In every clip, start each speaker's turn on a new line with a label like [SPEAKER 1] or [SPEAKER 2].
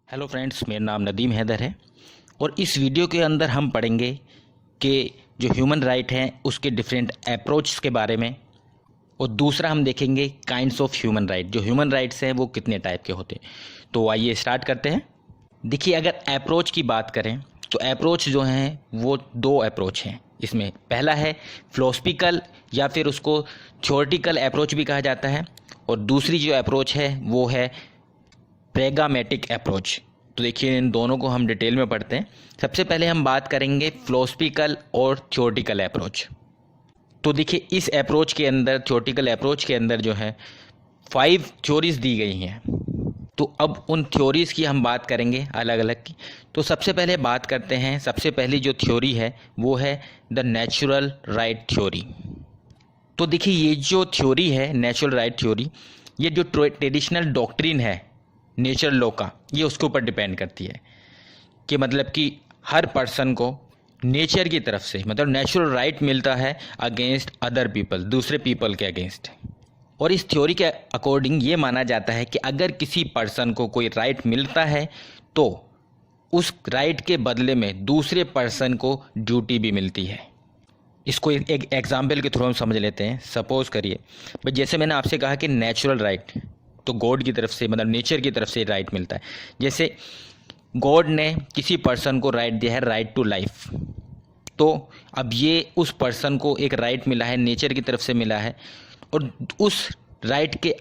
[SPEAKER 1] Hello friends, मेरा नाम नदीम हैदर है और इस वीडियो के अंदर हम पढ़ेंगे कि जो ह्यूमन राइट हैं उसके डिफरेंट अप्रोच के बारे में। और दूसरा हम देखेंगे काइंड्स ऑफ ह्यूमन राइट, जो ह्यूमन राइट्स हैं वो कितने टाइप के होते हैं। तो आइए स्टार्ट करते हैं। देखिए, अगर अप्रोच की बात करें तो अप्रोच जो हैं वो दो अप्रोच हैं। इसमें पहला है फिलोसफिकल या फिर उसको थ्योरेटिकल अप्रोच भी कहा जाता है, और दूसरी जो अप्रोच है वो है प्रैग्मेटिक अप्रोच। तो देखिए, इन दोनों को हम डिटेल में पढ़ते हैं। सबसे पहले हम बात करेंगे फिलोसफिकल और थ्योरेटिकल अप्रोच। तो देखिए, इस अप्रोच के अंदर, थ्योरेटिकल अप्रोच के अंदर जो है 5 थ्योरीज दी गई हैं। तो अब उन थ्योरीज की हम बात करेंगे अलग अलग की। तो सबसे पहले बात करते हैं, सबसे पहली जो थ्योरी है वो है द नेचुरल राइट थ्योरी। तो देखिए, ये जो थ्योरी है नेचुरल राइट थ्योरी, ये जो ट्रेडिशनल डॉक्ट्रिन है नेचर लॉ का, ये उसके ऊपर डिपेंड करती है कि मतलब कि हर पर्सन को नेचर की तरफ से मतलब नेचुरल राइट मिलता है अगेंस्ट अदर पीपल, दूसरे पीपल के अगेंस्ट। और इस थ्योरी के अकॉर्डिंग ये माना जाता है कि अगर किसी पर्सन को कोई राइट मिलता है तो उस राइट के बदले में दूसरे पर्सन को ड्यूटी भी मिलती है। इसको एक एग्जाम्पल के थ्रू हम समझ लेते हैं। सपोज करिए भाई, जैसे मैंने आपसे कहा कि नेचुरल राइट तो गॉड की तरफ से मतलब नेचर की तरफ से राइट मिलता है। जैसे गॉड ने किसी पर्सन को राइट दिया है, राइट टू लाइफ। तो अब ये उस पर्सन को एक राइट मिला है, नेचर की तरफ से मिला है, और उस राइट के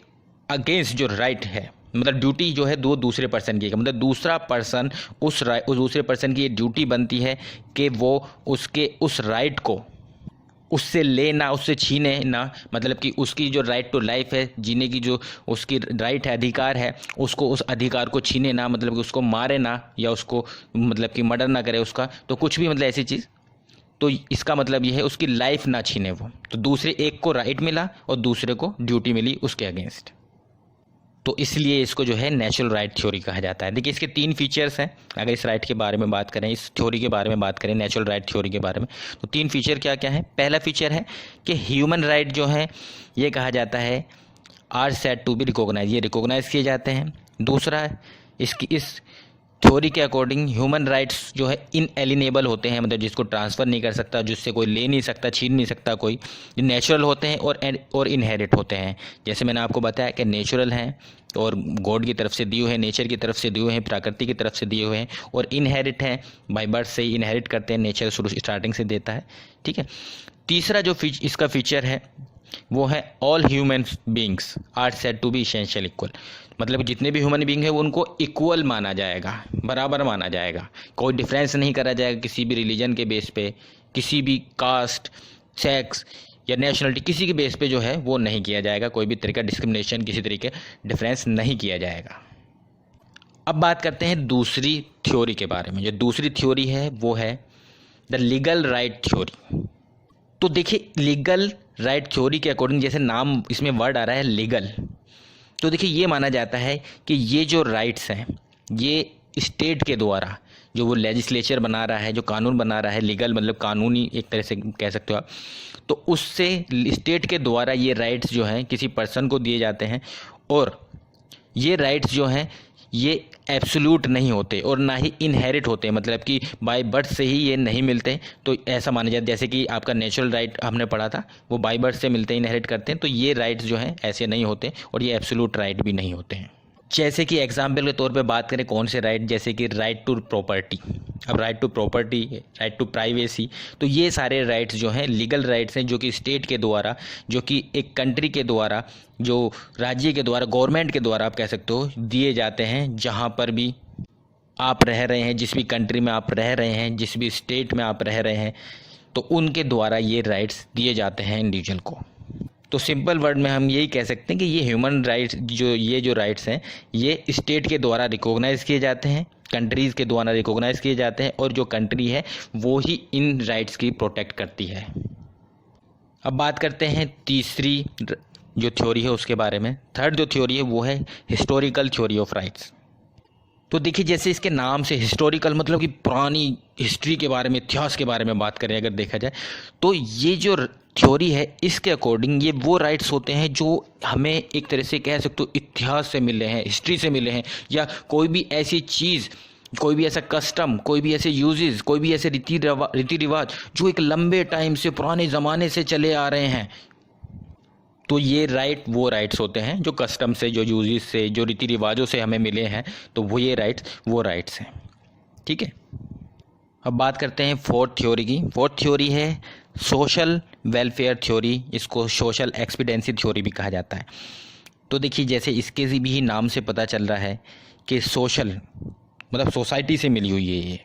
[SPEAKER 1] अगेंस्ट जो राइट है मतलब ड्यूटी जो है दो दूसरे पर्सन की, मतलब दूसरा पर्सन उस दूसरे पर्सन की ये ड्यूटी बनती है कि वो उसके उस राइट को उससे लेना, उससे छीने ना, मतलब कि उसकी जो राइट टू लाइफ है, जीने की जो उसकी राइट है, अधिकार है, उसको उस अधिकार को छीने ना, मतलब कि उसको मारे ना या उसको मतलब कि मर्डर ना करे उसका, तो कुछ भी मतलब ऐसी चीज़। तो इसका मतलब ये है उसकी लाइफ ना छीने वो। तो दूसरे एक को राइट मिला और दूसरे को ड्यूटी मिली उसके अगेंस्ट। तो इसलिए इसको जो है नेचुरल राइट थ्योरी कहा जाता है। देखिए, इसके 3 फीचर्स हैं। अगर इस राइट के बारे में बात करें, इस थ्योरी के बारे में बात करें, नेचुरल राइट थ्योरी के बारे में, तो 3 फीचर क्या क्या है। पहला फीचर है कि ह्यूमन राइट जो है ये कहा जाता है are said to be recognise, ये रिकॉग्नाइज किए जाते हैं। दूसरा, इसकी इस थ्योरी के अकॉर्डिंग ह्यूमन राइट्स जो है इनएलिनेबल होते हैं, मतलब जिसको ट्रांसफ़र नहीं कर सकता, जिससे कोई ले नहीं सकता, छीन नहीं सकता कोई। जो नेचुरल होते हैं और इनहेरिट होते हैं। जैसे मैंने आपको बताया कि नेचुरल हैं और गॉड की तरफ से दिए हुए हैं, नेचर की तरफ से दिए हुए हैं, प्रकृति की तरफ से दिए हुए हैं, और इनहेरिट हैं, बाय बर्थ से ही इनहेरिट करते हैं, नेचर शुरू स्टार्टिंग से देता है। ठीक है। तीसरा जो इसका फीचर है वो है all human beings are said to be essential equal, मतलब जितने भी ह्यूमन बींग है वो उनको इक्वल माना जाएगा, बराबर माना जाएगा। कोई डिफरेंस नहीं करा जाएगा किसी भी रिलीजन के बेस पे, किसी भी कास्ट, सेक्स या नेशनलिटी, किसी के बेस पे जो है वो नहीं किया जाएगा। कोई भी तरीका डिस्क्रिमिनेशन, किसी तरीके डिफरेंस नहीं किया जाएगा। अब बात करते हैं दूसरी थ्योरी के बारे में। जो दूसरी थ्योरी है वो है द लीगल राइट थ्योरी। तो देखिए, लीगल राइट थ्योरी के अकॉर्डिंग, जैसे नाम इसमें वर्ड आ रहा है लीगल, तो देखिए ये माना जाता है कि ये जो राइट्स हैं ये स्टेट के द्वारा, जो वो लेजिस्लेचर बना रहा है, जो कानून बना रहा है, लीगल मतलब कानूनी एक तरह से कह सकते हो आप, तो उससे स्टेट के द्वारा ये राइट्स जो हैं किसी पर्सन को दिए जाते हैं। और ये राइट्स जो हैं ये एब्सोल्यूट नहीं होते और ना ही इनहेरिट होते, मतलब कि बाय बर्थ से ही ये नहीं मिलते। तो ऐसा माना जाता है जैसे कि आपका नेचुरल राइट हमने पढ़ा था, वो बाय बर्थ से मिलते हैं, इनहेरिट करते हैं। तो ये राइट्स जो हैं ऐसे नहीं होते और ये एब्सोल्यूट राइट भी नहीं होते हैं। जैसे कि एग्जाम्पल के तौर पे बात करें कौन से राइट, जैसे कि राइट टू प्रॉपर्टी। अब right to property, right to privacy, तो ये सारे राइट्स जो हैं लीगल राइट्स हैं, जो कि स्टेट के द्वारा, जो कि एक कंट्री के द्वारा, जो राज्य के द्वारा, गवर्नमेंट के द्वारा आप कह सकते हो दिए जाते हैं। जहाँ पर भी आप रह रहे हैं, जिस भी कंट्री में आप रह रहे हैं, जिस भी स्टेट में आप रह रहे हैं, तो उनके द्वारा ये राइट्स दिए जाते हैं इंडिविजुअल को। तो सिंपल वर्ड में हम यही कह सकते हैं कि ये ह्यूमन राइट्स जो राइट्स हैं ये स्टेट के द्वारा रिकॉग्नाइज किए जाते हैं, कंट्रीज़ के द्वारा रिकॉग्नाइज किए जाते हैं, और जो कंट्री है वो ही इन राइट्स की प्रोटेक्ट करती है। अब बात करते हैं तीसरी जो थ्योरी है उसके बारे में। थर्ड जो थ्योरी है वो है हिस्टोरिकल थ्योरी ऑफ राइट्स। तो देखिए, जैसे इसके नाम से हिस्टोरिकल मतलब कि पुरानी हिस्ट्री के बारे में, इतिहास के बारे में बात करें अगर देखा जाए, तो ये जो थ्योरी है इसके अकॉर्डिंग ये वो राइट्स होते हैं जो हमें एक तरह से कह सकते हो इतिहास से मिले हैं, हिस्ट्री से मिले हैं, या कोई भी ऐसी चीज़, कोई भी ऐसा कस्टम, कोई भी ऐसे यूजेस, कोई भी ऐसे रीति रिवाज जो एक लंबे टाइम से, पुराने ज़माने से चले आ रहे हैं। तो ये राइट वो राइट्स होते हैं जो कस्टम से, जो यूजेस से, जो रीति रिवाजों से हमें मिले हैं। तो वो ये राइट्स वो राइट्स हैं। ठीक है, अब बात करते हैं फोर्थ थ्योरी की। फोर्थ थ्योरी है सोशल वेलफेयर थ्योरी, इसको सोशल एक्सपीडिएंसी थ्योरी भी कहा जाता है। तो देखिए, जैसे इसके भी ही नाम से पता चल रहा है कि सोशल मतलब सोसाइटी से मिली हुई है।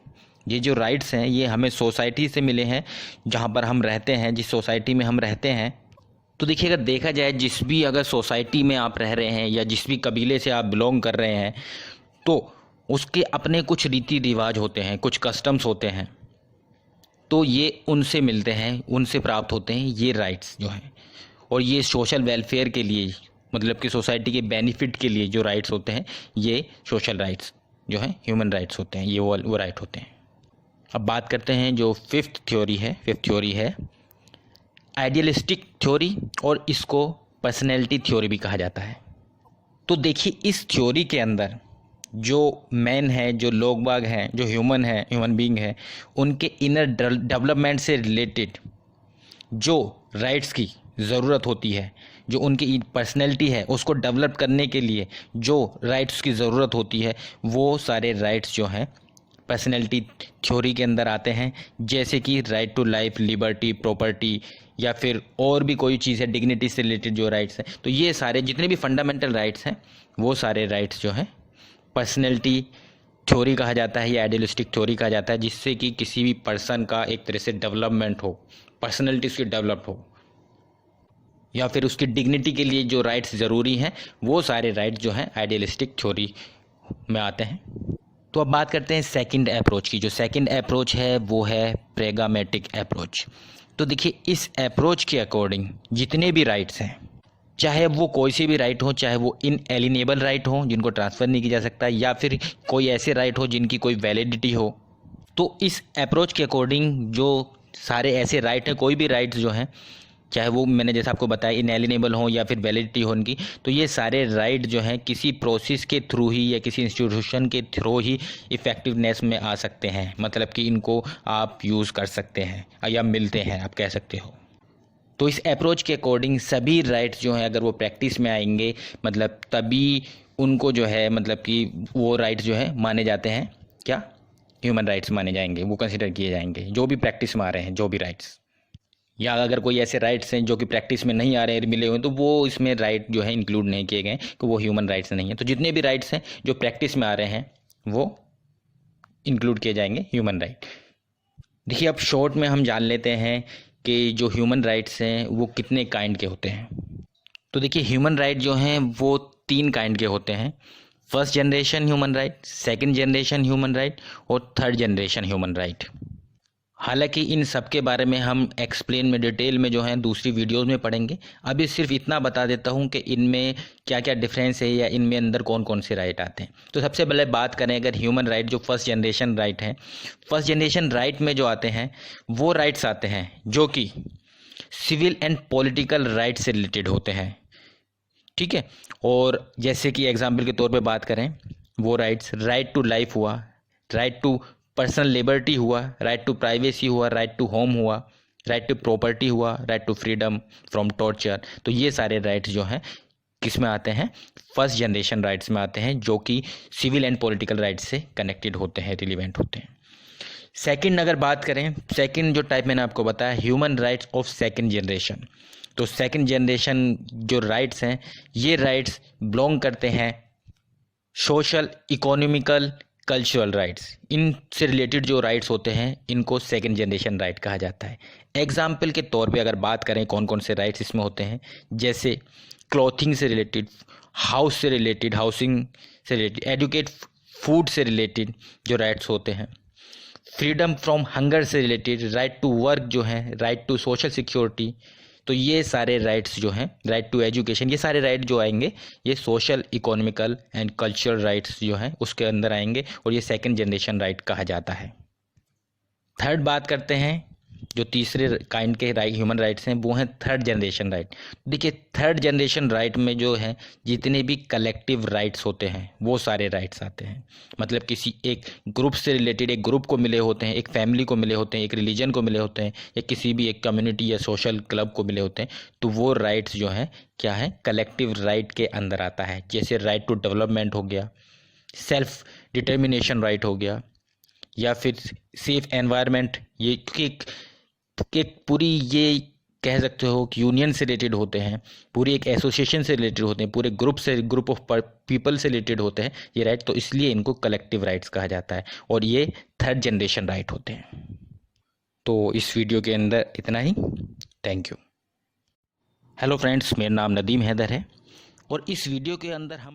[SPEAKER 1] ये जो राइट्स हैं ये हमें सोसाइटी से मिले हैं, जहाँ पर हम रहते हैं, जिस सोसाइटी में हम रहते हैं। तो देखिए, अगर देखा जाए जिस भी अगर सोसाइटी में आप रह रहे हैं या जिस भी कबीले से आप बिलोंग कर रहे हैं, तो उसके अपने कुछ रीति रिवाज होते हैं, कुछ कस्टम्स होते हैं। तो ये उनसे मिलते हैं, उनसे प्राप्त होते हैं ये राइट्स जो हैं। और ये सोशल वेलफेयर के लिए, मतलब कि सोसाइटी के बेनिफिट के लिए जो राइट्स होते हैं, ये सोशल राइट्स जो हैं, ह्यूमन राइट्स होते हैं, ये वो राइट होते हैं। अब बात करते हैं जो फिफ्थ थ्योरी है आइडियलिस्टिक थ्योरी, और इसको पर्सनैलिटी थ्योरी भी कहा जाता है। तो देखिए, इस थ्योरी के अंदर जो मैन है, जो लोग बाग हैं, जो ह्यूमन बीइंग है, उनके इनर डेवलपमेंट से रिलेटेड जो राइट्स की ज़रूरत होती है, जो उनकी पर्सनैलिटी है उसको डेवलप करने के लिए जो राइट्स की ज़रूरत होती है, वो सारे राइट्स जो हैं पर्सनैलिटी थ्योरी के अंदर आते हैं। जैसे कि right to life, liberty, property, या फिर और भी कोई चीज़ है, डिग्निटी से रिलेटेड जो राइट्स हैं। तो ये सारे जितने भी फंडामेंटल राइट्स हैं, वो सारे राइट्स जो हैं पर्सनैलिटी थ्योरी कहा जाता है या आइडियलिस्टिक थ्योरी कहा जाता है, जिससे कि किसी भी पर्सन का एक तरह से डेवलपमेंट हो, पर्सनैलिटी उसकी डेवलप हो, या फिर उसकी डिग्निटी के लिए जो राइट्स ज़रूरी हैं, वो सारे राइट्स जो हैं आइडियलिस्टिक थ्योरी में आते हैं। तो अब बात करते हैं सेकंड अप्रोच की। जो सेकंड अप्रोच है वो है प्रेगामेटिक अप्रोच। तो देखिए, इस अप्रोच के अकॉर्डिंग जितने भी राइट्स हैं, चाहे वो कोई सी भी राइट हो, चाहे वो इनएलिनेबल राइट हो जिनको ट्रांसफ़र नहीं किया जा सकता, या फिर कोई ऐसे राइट हो जिनकी कोई वैलिडिटी हो, तो इस अप्रोच के अकॉर्डिंग जो सारे ऐसे राइट हैं, कोई भी राइट्स जो हैं, चाहे वो मैंने जैसे आपको बताया इनएलिनेबल हो या फिर वैलिडिटी हो उनकी, तो ये सारे राइट जो हैं किसी प्रोसेस के थ्रू ही या किसी इंस्टीट्यूशन के थ्रू ही इफ़ेक्टिवनेस में आ सकते हैं। मतलब कि इनको आप यूज़ कर सकते हैं या मिलते हैं, आप कह सकते हो। तो इस अप्रोच के अकॉर्डिंग सभी राइट्स जो हैं अगर वो प्रैक्टिस में आएंगे, मतलब तभी उनको जो है, मतलब कि वो राइट्स जो है माने जाते हैं, क्या ह्यूमन राइट्स माने जाएंगे, वो कंसिडर किए जाएंगे जो भी प्रैक्टिस में आ रहे हैं, जो भी राइट्स। या अगर कोई ऐसे राइट्स हैं जो कि प्रैक्टिस में नहीं आ रहे हैं, मिले हुए, तो वो इसमें राइट जो है इंक्लूड नहीं किए गए कि वो ह्यूमन राइट्स नहीं है। तो जितने भी राइट्स हैं जो प्रैक्टिस में आ रहे हैं वो इंक्लूड किए जाएंगे ह्यूमन राइट। देखिए, अब शॉर्ट में हम जान लेते हैं कि जो ह्यूमन राइट्स हैं वो कितने काइंड के होते हैं। तो देखिए, ह्यूमन राइट जो हैं वो 3 काइंड के होते हैं। First generation human right, second generation human right, और थर्ड जनरेशन ह्यूमन राइट। हालांकि इन सब के बारे में हम एक्सप्लेन में, डिटेल में जो है दूसरी वीडियोस में पढ़ेंगे। अभी सिर्फ इतना बता देता हूँ कि इनमें क्या क्या डिफरेंस है या इनमें अंदर कौन कौन से राइट आते हैं। तो सबसे पहले बात करें अगर ह्यूमन राइट, जो फर्स्ट जनरेशन राइट हैं, फर्स्ट जनरेशन राइट में जो आते हैं वो राइट्स आते हैं जो कि सिविल एंड पॉलिटिकल राइट से रिलेटेड होते हैं। ठीक है, और जैसे कि एग्जाम्पल के तौर पर बात करें, वो राइट्स राइट टू लाइफ हुआ, राइट टू पर्सनल लिबर्टी हुआ, राइट टू प्राइवेसी हुआ, राइट टू होम हुआ, राइट टू प्रॉपर्टी हुआ, right to freedom from torture. तो ये सारे राइट्स जो हैं किस में आते हैं, फर्स्ट जनरेशन राइट्स में आते हैं, जो कि सिविल एंड पॉलिटिकल राइट्स से कनेक्टेड होते हैं, रिलीवेंट होते हैं। सेकंड अगर बात करें, सेकंड जो टाइप मैंने आपको बताया, human rights of second generation. तो सेकंड जनरेशन जो राइट्स हैं, ये राइट्स बिलोंग करते हैं सोशल, इकोनॉमिकल, कल्चरल राइट्स। इनसे रिलेटेड जो राइट्स होते हैं इनको सेकंड जनरेशन राइट कहा जाता है। एग्जाम्पल के तौर पे अगर बात करें कौन कौन से राइट्स इसमें होते हैं, जैसे क्लॉथिंग से रिलेटेड, हाउस से रिलेटेड, हाउसिंग से रिलेटेड, एडुकेट, फूड से रिलेटेड जो राइट्स होते हैं, फ्रीडम फ्रॉम हंगर से रिलेटेड, राइट टू वर्क जो है, राइट टू सोशल सिक्योरिटी। तो ये सारे राइट्स जो हैं, राइट टू एजुकेशन, ये सारे राइट जो आएंगे ये social, economical and cultural rights जो हैं उसके अंदर आएंगे, और ये सेकंड जनरेशन राइट कहा जाता है। थर्ड बात करते हैं जो तीसरे काइंड के ह्यूमन राइट्स हैं वो हैं थर्ड जनरेशन राइट। देखिए थर्ड जनरेशन राइट में जो है जितने भी कलेक्टिव राइट्स होते हैं वो सारे राइट्स आते हैं। मतलब किसी एक ग्रुप से रिलेटेड, एक ग्रुप को मिले होते हैं, एक फैमिली को मिले होते हैं, एक रिलीजन को मिले होते हैं, या किसी भी एक कम्युनिटी या सोशल क्लब को मिले होते हैं, तो वो राइट्स जो हैं क्या है, कलेक्टिव राइट के अंदर आता है। जैसे राइट टू डेवलपमेंट हो गया, सेल्फ डिटर्मिनेशन राइट हो गया, या फिर सेफ एनवायरनमेंट। ये एक पूरी ये कह सकते हो कि यूनियन से रिलेटेड होते हैं, पूरी एक एसोसिएशन से रिलेटेड होते हैं, पूरे ग्रुप ऑफ पीपल से रिलेटेड होते हैं ये राइट, तो इसलिए इनको कलेक्टिव राइट्स कहा जाता है और ये थर्ड जनरेशन राइट होते हैं। तो इस वीडियो के अंदर इतना ही। Thank you. हेलो फ्रेंड्स, मेरा नाम नदीम हैदर है और इस वीडियो के अंदर हम